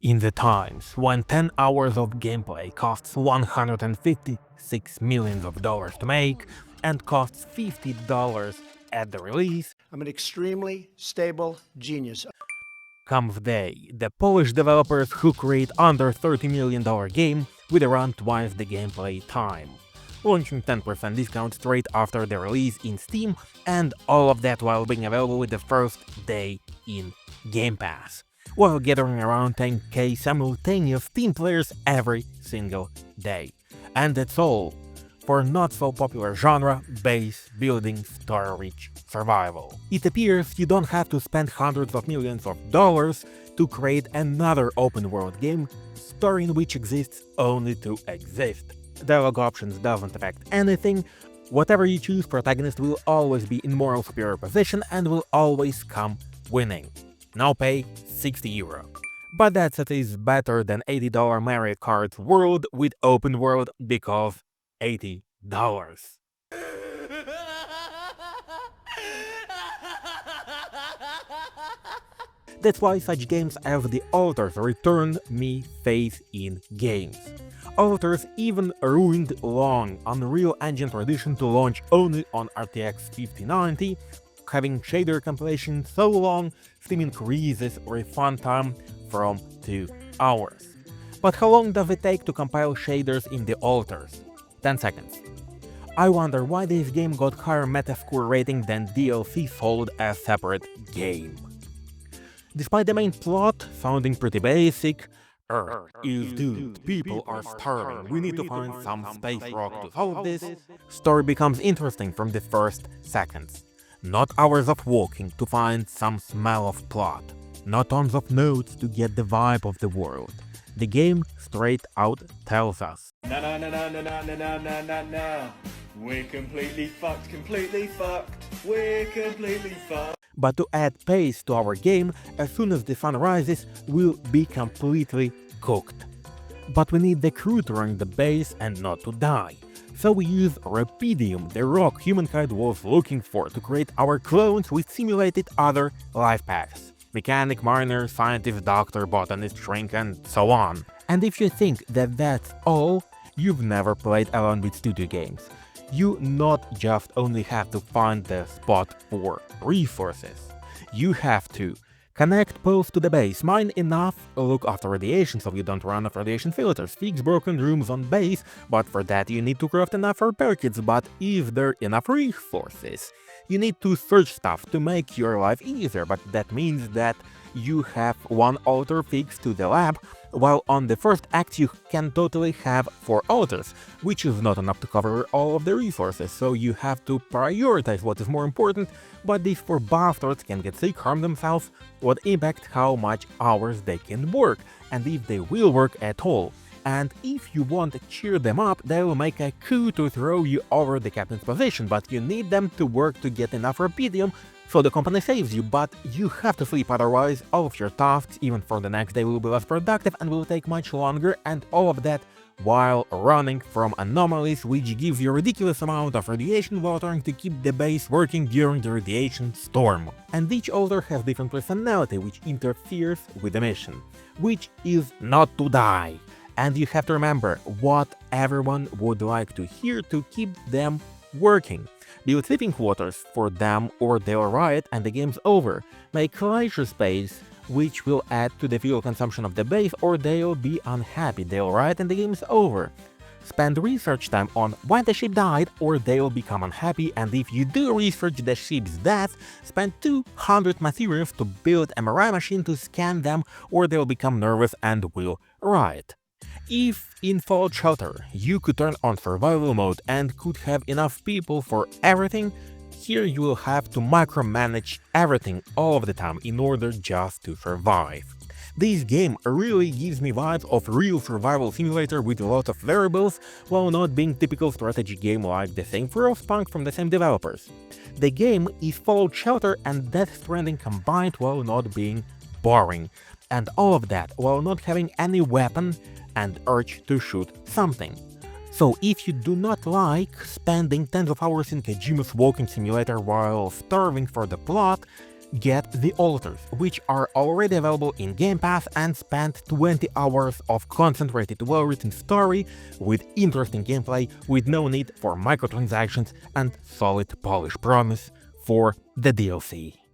In the times when 10 hours of gameplay costs $156 million to make and costs $50 at the release, I'm an extremely stable genius. comes they, the Polish developers who create under $30 million game with around twice the gameplay time, launching 10% discount straight after the release in Steam, and all of that while being available with the first day in Game Pass, while gathering around 10k simultaneous Steam players every single day. And that's all for not-so-popular genre, base building story-rich survival. It appears you don't have to spend hundreds of millions of dollars to create another open-world game, story in which exists only to exist. Dialogue options doesn't affect anything. Whatever you choose, protagonist will always be in moral superior position and will always come winning. Now pay €60. But that's at least better than $80 Mario Kart World with open world because $80. That's why such games as the ALTERS returned me faith in games. ALTERS even ruined long Unreal Engine tradition to launch only on RTX 5090, having shader compilation so long, Steam increases refund time from 2 hours. But how long does it take to compile shaders in the ALTERS? 10 seconds. I wonder why this game got higher Metascore rating than DLC sold as separate game. Despite the main plot sounding pretty basic, Earth is doomed, people are starving, we need to find some space rock to solve this, story becomes interesting from the first seconds. Not hours of walking to find some smell of plot, not tons of notes to get the vibe of the world. The game straight out tells us. No, we're completely fucked, we're completely fucked. But to add pace to our game, as soon as the sun rises, we'll be completely cooked. But we need the crew to run the base and not to die. So we use Rapidium, the rock humankind was looking for, to create our clones with simulated other life paths. Mechanic, miner, scientist, doctor, botanist, shrink, and so on. And if you think that that's all, you've never played Alone with Studio games. You not just only have to find the spot for resources, you have to connect posts to the base, mine enough, look after radiation so you don't run out of radiation filters, fix broken rooms on base, but for that you need to craft enough repair kits, but is there enough resources? You need to search stuff to make your life easier, but that means that you have one altar fixed to the lab, while on the first act you can totally have 4 altars, which is not enough to cover all of the resources, so you have to prioritize what is more important, but these 4 bastards can get sick, harm themselves, what impact how much hours they can work, and if they will work at all. And if you want to cheer them up, they will make a coup to throw you over the captain's position, but you need them to work to get enough Rapidium so the company saves you, but you have to sleep, otherwise all of your tasks, even for the next day, will be less productive and will take much longer, and all of that while running from anomalies, which gives you a ridiculous amount of radiation watering to keep the base working during the radiation storm. And each altar has different personality, which interferes with the mission, which is not to die. And you have to remember what everyone would like to hear to keep them working. Build sleeping quarters for them or they'll riot and the game's over. Make leisure space, which will add to the fuel consumption of the base, or they'll be unhappy, they'll riot and the game's over. Spend research time on why the ship died, or they'll become unhappy, and if you do research the ship's death, spend 200 materials to build an MRI machine to scan them, or they'll become nervous and will riot. If in Fallout Shelter you could turn on survival mode and could have enough people for everything, here you will have to micromanage everything all of the time in order just to survive. This game really gives me vibes of real survival simulator with a lot of variables, while not being typical strategy game like the same Frostpunk from the same developers. The game is Fallout Shelter and Death Stranding combined while not being boring, and all of that while not having any weapon and urge to shoot something. So if you do not like spending tens of hours in Kojima's walking simulator while starving for the plot, Get the ALTERS, which are already available in Game Pass, and spend 20 hours of concentrated well-written story with interesting gameplay with no need for microtransactions and solid polish promise for the DLC.